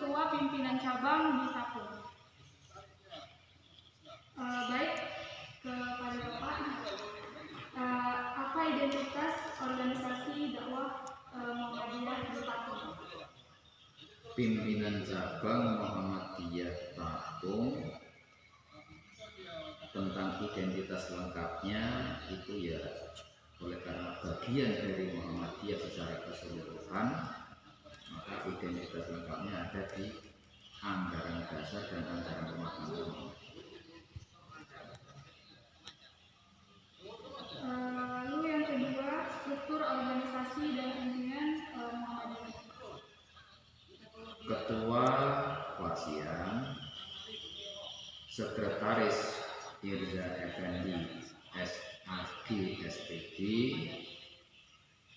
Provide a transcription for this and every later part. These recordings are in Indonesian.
ketua pimpinan cabang di Tapung. Baik, kepada Bapak, apa identitas organisasi dakwah Muhammadiyah di Tapung? Pimpinan cabang Muhammadiyah Tapung. Tentang identitas lengkapnya itu ya, oleh karena bagian dari Muhammadiyah secara keseluruhan, maka identitas lengkapnya ada di anggaran dasar dan anggaran rumah tangga. Lalu yang kedua, struktur organisasi dan pimpinan Muhammadiyah. Ketua Wasian, Sekretaris Irza Effendi SAG SPD,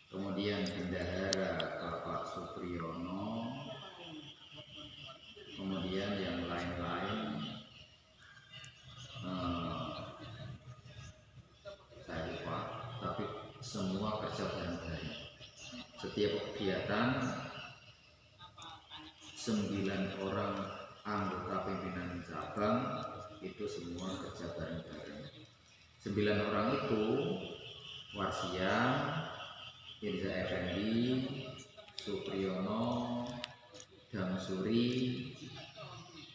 kemudian Bendahara Bapak Supriyono, kemudian yang lain-lain saya lupa, tapi semua kerja bareng-bareng. Setiap kegiatan 9 orang anggota pimpinan cabang itu semua kerja bareng-bareng. 9 orang itu Warsian, Irza Effendi, Supriyono, Damsuri,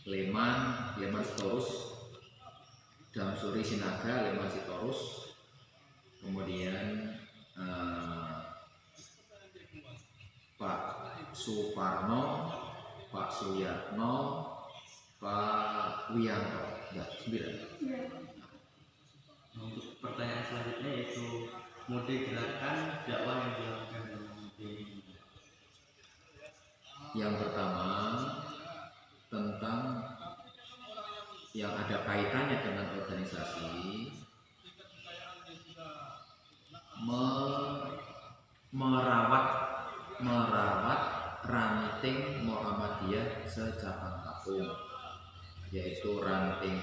Leman Sitorus, Damsuri Sinaga, Leman Sitorus, kemudian Pak Suparno, Pak Suyatno, Pak Wiyanto. Ya, 9. Ya. Untuk pertanyaan selanjutnya yaitu mode gerakan dakwah yang dilakukan dalam ini. Yang pertama tentang yang ada kaitannya dengan organisasi, merawat ranting Muhammadiyah secabang Tapung, yaitu ranting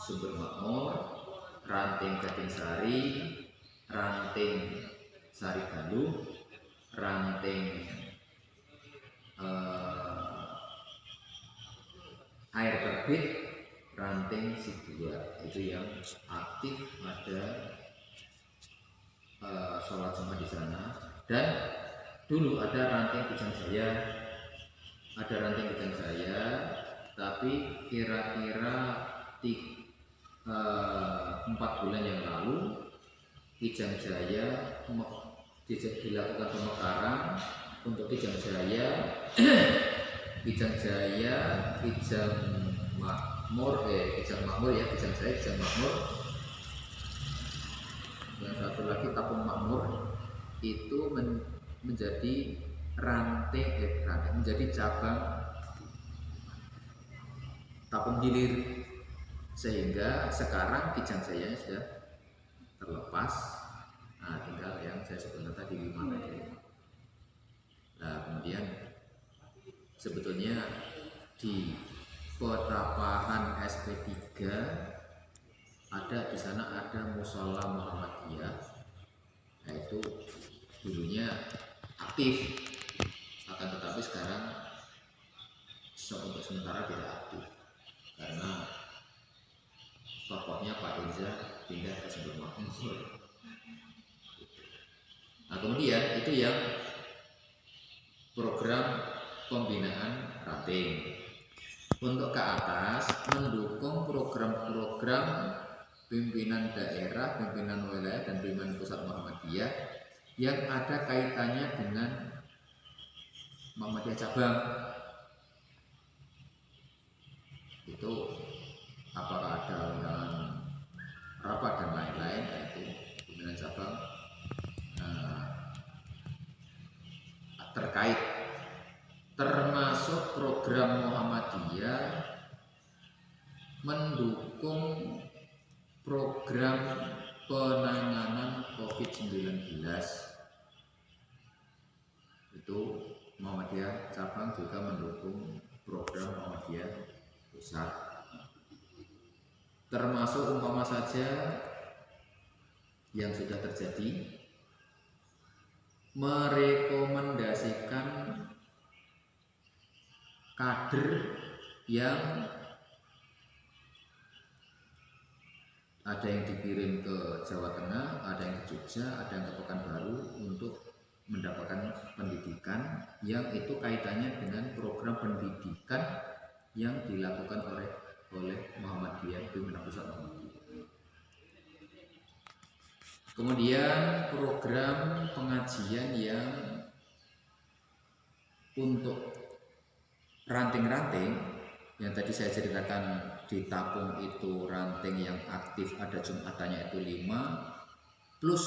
Sumber Makmur, ranting Gadingsari, ranting Sari Galuh, ranting Air Terbit, ranting Sidua. Itu yang aktif ada sholat Jumat di sana. Dan dulu ada ranting Kijang Jaya, tapi kira-kira 4 bulan yang lalu Kijang Jaya dilakukan pemekaran untuk Kijang Makmur, Kijang Makmur, yang satu lagi Tapung Makmur itu menjadi menjadi cabang Tapung Hilir, sehingga sekarang Kijang Jaya sudah terlepas. Nah, tinggal yang saya sebutkan tadi 5 tadi. Nah, kemudian sebetulnya di Petapahan SP3 di sana ada Mushola Muhammadiyah, yaitu dulunya aktif, akan tetapi sekarang untuk sementara tidak aktif karena tokohnya Pak Irza pindah ke Sumber Makmur. Nah, kemudian itu yang program pembinaan ranting. Untuk ke atas mendukung program-program pimpinan daerah, pimpinan wilayah, dan pimpinan pusat Muhammadiyah yang ada kaitannya dengan Muhammadiyah cabang. Itu apakah ada undangan rapat dan lain-lain, yaitu pimpinan cabang terkait, termasuk program Muhammadiyah mendukung program penanganan COVID-19. Itu Muhammadiyah cabang juga mendukung program Muhammadiyah pusat, termasuk umpama saja yang sudah terjadi merekomendasikan kader yang ada yang dikirim ke Jawa Tengah, ada yang ke Jogja, ada yang ke Pekanbaru untuk mendapatkan pendidikan yang itu kaitannya dengan program pendidikan yang dilakukan oleh Muhammadiyah, Pimpinan Pusat Muhammadiyah. Kemudian program pengajian yang untuk ranting-ranting yang tadi saya ceritakan di Tapung itu, ranting yang aktif ada Jumatannya itu 5, plus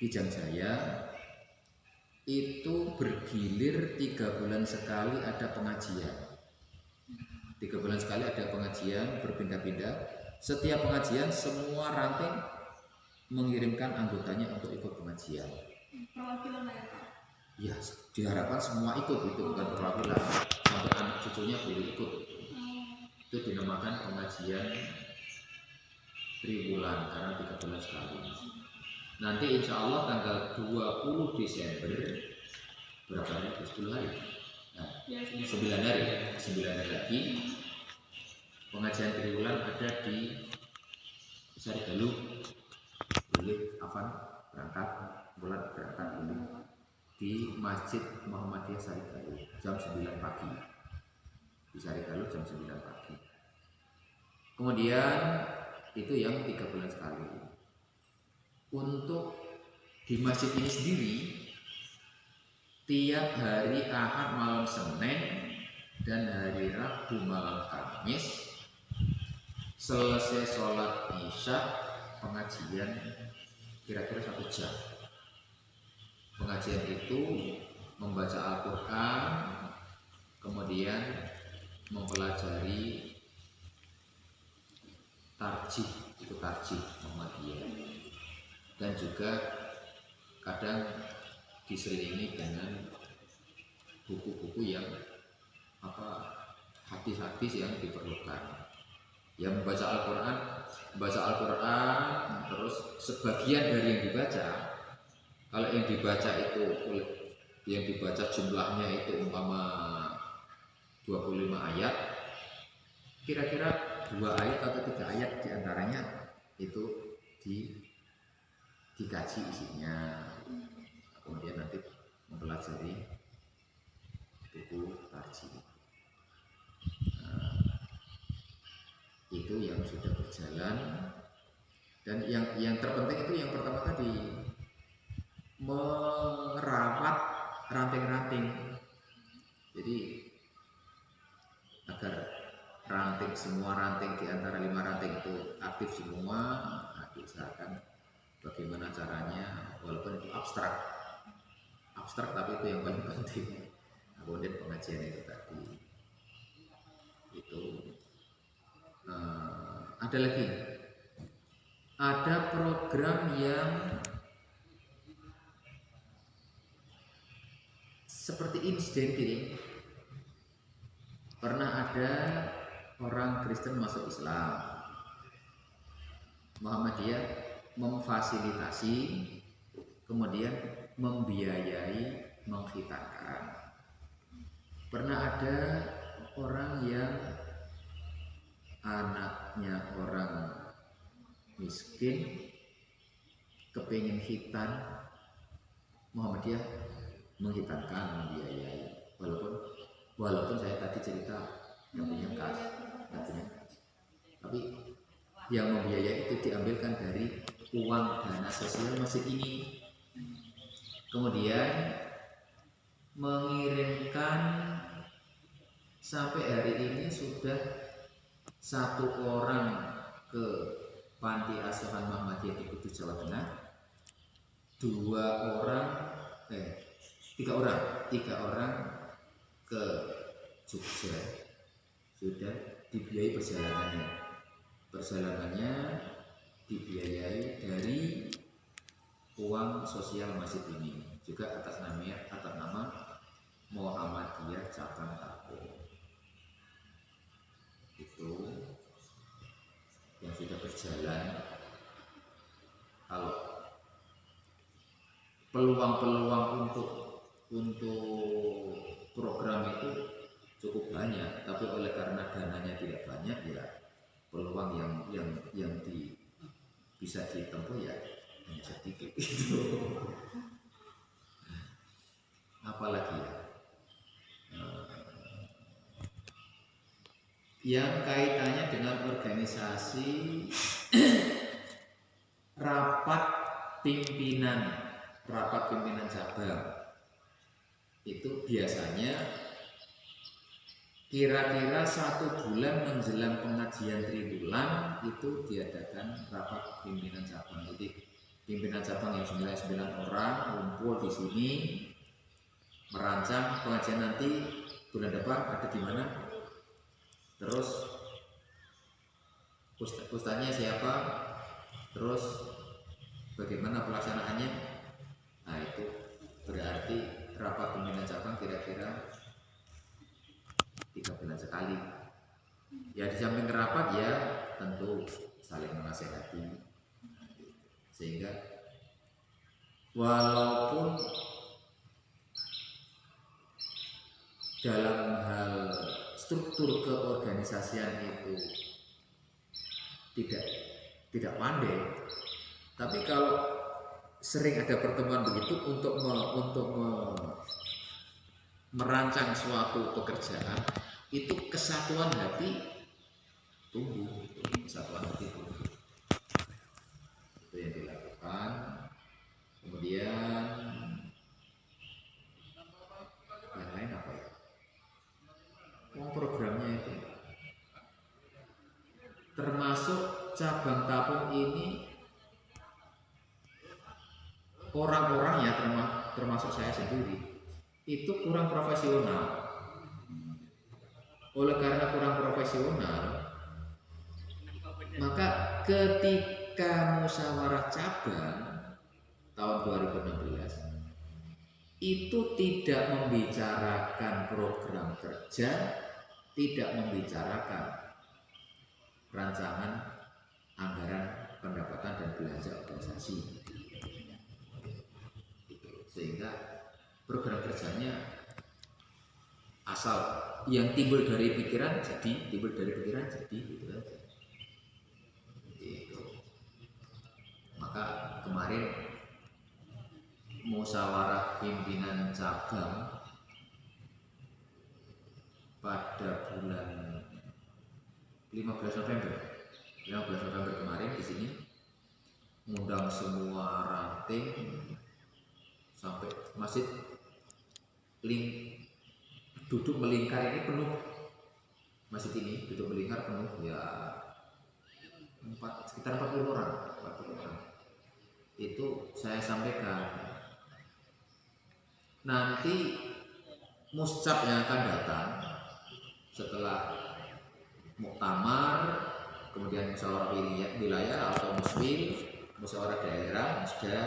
di Jangjaya itu bergilir 3 bulan sekali ada pengajian. 3 bulan sekali ada pengajian berpindah-pindah. Setiap pengajian semua ranting mengirimkan anggotanya untuk ikut pengajian. Perwakilan ya Pak? Ya, diharapkan semua ikut, itu bukan perwakilan, sampai anak cucunya boleh ikut. Itu dinamakan pengajian triwulan karena 3 bulan sekali. Nanti insya Allah tanggal 20 Desember berapa hari? 10 hari. Nah, 9 hari, 9 hari lagi pengajian triwulan ada di Sarigaluh. Boleh Afan berangkat, bulan berangkat dulu di Masjid Muhammadiyah Sarigaluh jam 9 pagi. Di Sarigaluh jam 9 pagi. Kemudian itu yang 3 bulan sekali. Untuk di masjid ini sendiri tiap hari Ahad malam Senin dan hari Rabu malam Kamis selesai sholat Isya pengajian kira-kira 1 jam. Pengajian itu membaca Al-Quran, kemudian mempelajari tarjih, itu tarjih Muhammadiyah, dan juga kadang diselingi dengan buku-buku yang hadis-hadis yang diperlukan. Yang membaca Al-Quran, terus sebagian dari yang dibaca, kalau yang dibaca itu jumlahnya itu umpama 25 ayat, kira-kira 2 ayat atau 3 ayat diantaranya itu dikaji isinya, kemudian nanti mempelajari buku tarjih. Itu yang sudah berjalan, dan yang terpenting itu yang pertama tadi merawat ranting-ranting. Jadi agar semua ranting di antara 5 ranting itu aktif semua. Nah, diusahakan bagaimana caranya, walaupun itu abstrak tapi itu yang paling penting. Nah, kemudian pengajian itu tadi itu ada lagi, ada program yang seperti insiden ini. Pernah ada orang Kristen masuk Islam, Muhammadiyah memfasilitasi, kemudian membiayai mengkhitankan. Pernah ada orang yang anaknya orang miskin kepingin khitan, Muhammadiyah menghitankan, membiayai, walaupun saya tadi cerita nggak punya kas, tapi yang membiayai itu diambilkan dari uang dana sosial masjid ini, kemudian mengirimkan sampai hari ini sudah 1 orang ke Panti Asuhan Muhammadiyah di Kudus, Jawa Tengah, 3 orang ke Jogja, sudah dibiayai perjalanannya dibiayai dari uang sosial masjid ini, juga atas nama Muhammadiyah Cabang Tapung. Itu yang sudah berjalan. Kalau peluang-peluang untuk program itu bisa ditempuh ya hanya sedikit itu. Apalagi ya, yang kaitannya dengan organisasi rapat pimpinan cabang itu biasanya kira-kira 1 bulan menjelang pengajian triwulan itu diadakan rapat pimpinan cabang. Jadi pimpinan cabang yang 99 orang kumpul di sini merancang pengajian nanti bulan depan ada di mana, terus ustadznya siapa, terus bagaimana pelaksanaannya. Nah itu berarti rapat pimpinan cabang kira-kira 3 bulan sekali. Ya di samping rapat ya tentu saling menasehati, sehingga walaupun dalam hal struktur keorganisasian itu tidak pandai, tapi kalau sering ada pertemuan begitu untuk merancang suatu pekerjaan, itu kesatuan hati tumbuh, kesatuan hati tumbuh. Itu yang dilakukan. Kemudian yang lain apa ya? Programnya itu termasuk cabang Tapung ini orang-orangnya termasuk saya sendiri itu kurang profesional. Oleh karena kurang profesional, maka ketika musyawarah cabang tahun 2016 itu tidak membicarakan program kerja, tidak membicarakan rancangan anggaran pendapatan dan belanja organisasi, sehingga program kerjanya asal yang timbul dari pikiran jadi gitu aja. Gitu. Maka kemarin musyawarah pimpinan cabang pada bulan 15 November kemarin di sini mengundang semua ranting sampai masjid duduk melingkar ini penuh. Masjid ini duduk melingkar penuh ya, sekitar 40 orang. Itu saya sampaikan, nanti muscap yang akan datang setelah muktamar, kemudian musyawarah wilayah atau musbil, musyawarah daerah, musda,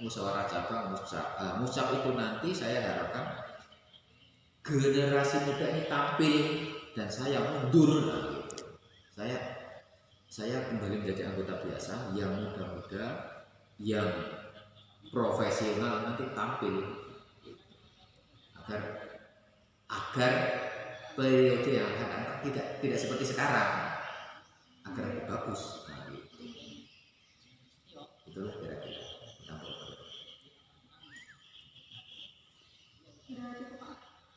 musyawarah cabang, muscap itu nanti saya harapkan generasi muda ini tampil dan saya mundur nanti. Saya kembali menjadi anggota biasa yang muda-muda, yang profesional nanti tampil agar periode yang akan datang tidak seperti sekarang, agar lebih bagus. Nah, itulah kira-kira tentang program.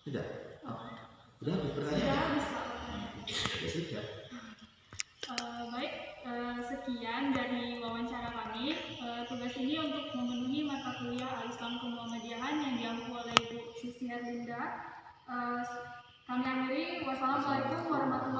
Sudah? Sudah habis pertanyaan? Ya sudah. Baik, sekian dari wawancara kami. Tugas ini untuk memenuhi mata kuliah Al-Islam Kemuhammadiyahan yang diampu oleh Ibu Sisi Herlinda. Kami akhiri. Wassalamualaikum warahmatullahi wabarakatuh.